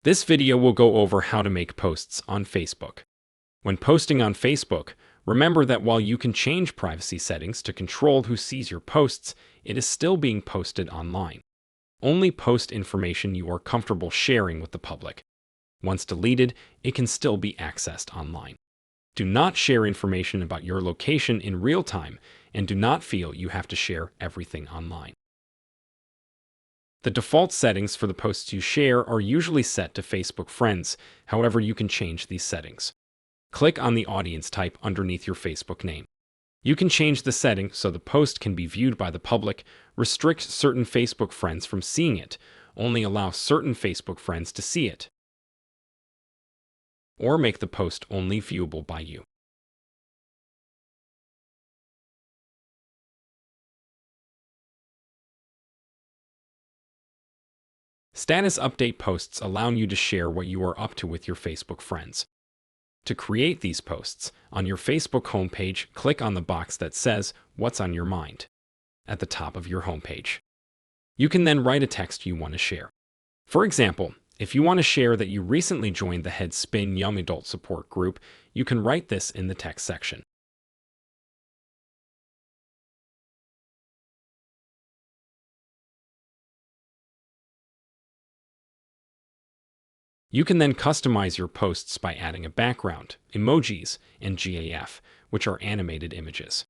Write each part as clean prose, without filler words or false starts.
This video will go over how to make posts on Facebook. When posting on Facebook, remember that while you can change privacy settings to control who sees your posts, it is still being posted online. Only post information you are comfortable sharing with the public. Once deleted, it can still be accessed online. Do not share information about your location in real time, and do not feel you have to share everything online. The default settings for the posts you share are usually set to Facebook Friends. However, you can change these settings. Click on the audience type underneath your Facebook name. You can change the setting so the post can be viewed by the public, restrict certain Facebook friends from seeing it, only allow certain Facebook friends to see it, or make the post only viewable by you. Status update posts allow you to share what you are up to with your Facebook friends. To create these posts, on your Facebook homepage, click on the box that says, "What's on your mind?" at the top of your homepage. You can then write a text you want to share. For example, if you want to share that you recently joined the Head Spin Young Adult Support Group, you can write this in the text section. You can then customize your posts by adding a background, emojis, and GIF, which are animated images.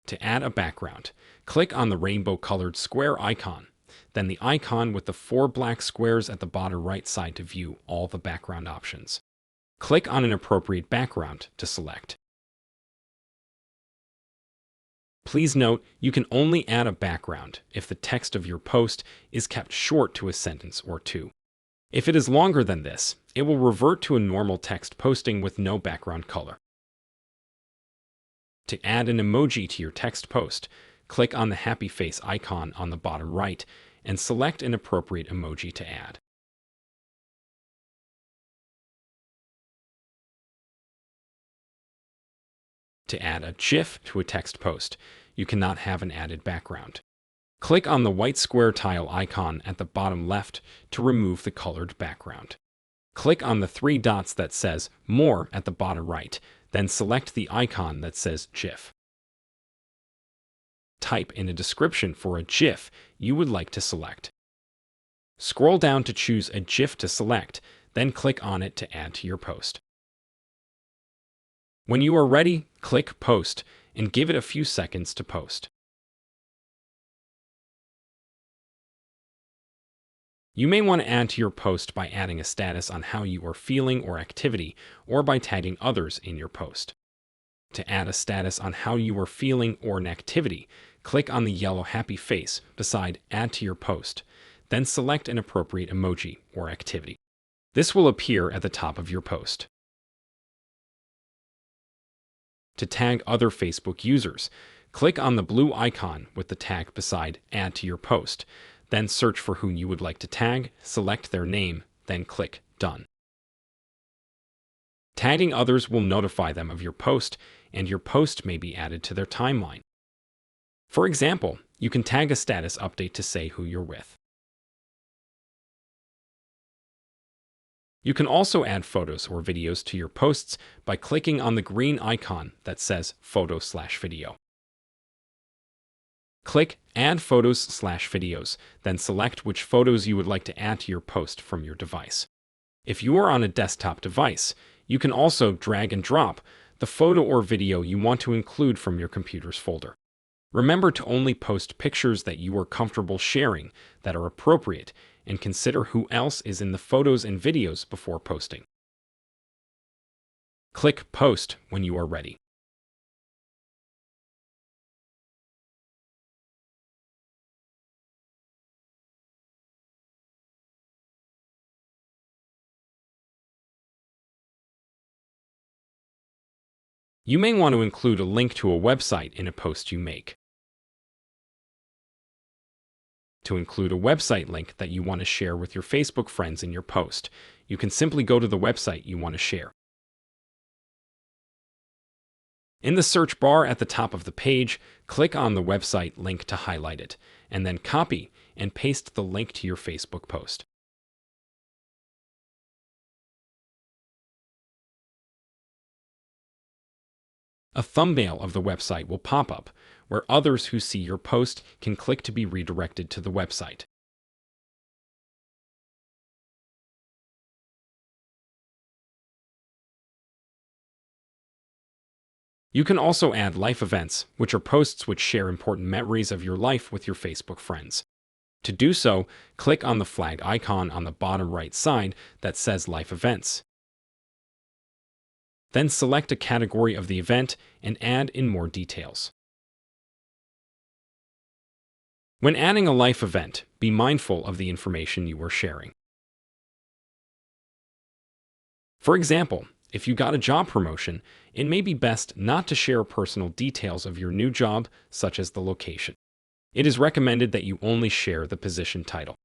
To add a background, click on the rainbow-colored square icon, then the icon with the 4 black squares at the bottom right side to view all the background options. Click on an appropriate background to select. Please note, you can only add a background if the text of your post is kept short to a sentence or two. If it is longer than this, it will revert to a normal text posting with no background color. To add an emoji to your text post, click on the happy face icon on the bottom right and select an appropriate emoji to add. To add a GIF to a text post, you cannot have an added background. Click on the white square tile icon at the bottom left to remove the colored background. Click on the 3 dots that says More at the bottom right, then select the icon that says GIF. Type in a description for a GIF you would like to select. Scroll down to choose a GIF to select, then click on it to add to your post. When you are ready, click Post and give it a few seconds to post. You may want to add to your post by adding a status on how you are feeling or activity, or by tagging others in your post. To add a status on how you are feeling or an activity, click on the yellow happy face beside Add to your post, then select an appropriate emoji or activity. This will appear at the top of your post. To tag other Facebook users, click on the blue icon with the tag beside Add to your post, then search for who you would like to tag, select their name, then click Done. Tagging others will notify them of your post, and your post may be added to their timeline. For example, you can tag a status update to say who you're with. You can also add photos or videos to your posts by clicking on the green icon that says Photo/Video. Click Add Photos/Videos, then select which photos you would like to add to your post from your device. If you are on a desktop device, you can also drag and drop the photo or video you want to include from your computer's folder. Remember to only post pictures that you are comfortable sharing that are appropriate, and consider who else is in the photos and videos before posting. Click Post when you are ready. You may want to include a link to a website in a post you make. To include a website link that you want to share with your Facebook friends in your post, you can simply go to the website you want to share. In the search bar at the top of the page, click on the website link to highlight it, and then copy and paste the link to your Facebook post. A thumbnail of the website will pop up, where others who see your post can click to be redirected to the website. You can also add life events, which are posts which share important memories of your life with your Facebook friends. To do so, click on the flagged icon on the bottom right side that says Life Events. Then select a category of the event and add in more details. When adding a life event, be mindful of the information you are sharing. For example, if you got a job promotion, it may be best not to share personal details of your new job, such as the location. It is recommended that you only share the position title.